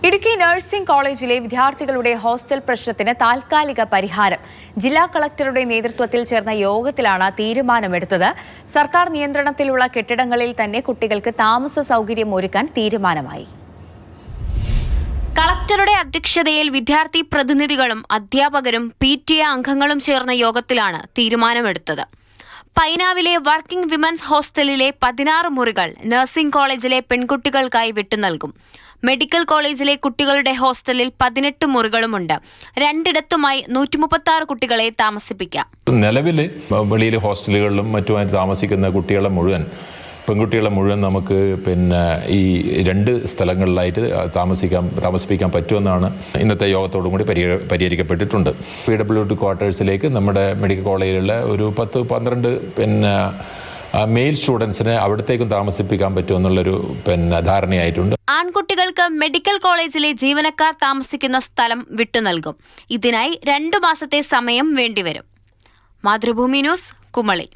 Idukki nursing കോളേജിലെ വിദ്യാർത്ഥികളുടെ hostel പ്രശ്നത്തിന് താൽക്കാലിക പരിഹാരം ജില്ലാ കളക്ടറുടെ നേതൃത്വത്തിൽ ചേർന്ന യോഗത്തിലാണ് തീരുമാനമെടുത്തത്. സർക്കാർ നിയന്ത്രണത്തിലുള്ള കെട്ടിടങ്ങളിൽ തന്നെ കുട്ടികൾക്ക് താമസ സൗകര്യം ഒരുക്കാൻ തീരുമാനമായി. കളക്ടറുടെ അധ്യക്ഷതയിൽ വിദ്യാർത്ഥി പ്രതിനിധികളും അധ്യാപകരും PTA അംഗങ്ങളും ചേർന്ന യോഗത്തിലാണ് തീരുമാനമെടുത്തത്. പൈനാവിലെ വർക്കിംഗ് വിമൻസ് ഹോസ്റ്റലിലെ 16 മുറികൾ നഴ്സിംഗ് കോളേജിലെ പെൺകുട്ടികൾക്കായി വിട്ടുനൽകും. മെഡിക്കൽ കോളേജിലെ കുട്ടികളുടെ ഹോസ്റ്റലിൽ 18 മുറികളുമുണ്ട്. രണ്ടിടത്തുമായി 136 കുട്ടികളെ താമസിപ്പിക്കാം. നിലവിൽ വെളിയിൽ ഹോസ്റ്റലുകളിലും മറ്റുമായി താമസിക്കുന്ന പെൺകുട്ടികളെ മുഴുവൻ നമുക്ക് ഈ 2 സ്ഥലങ്ങളിലായിട്ട് താമസിപ്പിക്കാൻ പറ്റുമെന്നാണ് ഇന്നത്തെ യോഗത്തോടും കൂടി പരിഹരിക്കപ്പെട്ടിട്ടുണ്ട്. PWD ക്വാർട്ടേഴ്സിലേക്ക് നമ്മുടെ മെഡിക്കൽ കോളേജിലുള്ള ഒരു 10-12 മെയിൽ സ്റ്റുഡൻസിനെ അവിടത്തേക്കും താമസിപ്പിക്കാൻ പറ്റുമെന്നുള്ളൊരു ധാരണയായിട്ടുണ്ട്. ആൺകുട്ടികൾക്ക് മെഡിക്കൽ കോളേജിലെ ജീവനക്കാർ താമസിക്കുന്ന സ്ഥലം വിട്ടുനൽകും. ഇതിനായി 2 മാസത്തെ സമയം വേണ്ടിവരും. മാതൃഭൂമി ന്യൂസ്, കുമളി.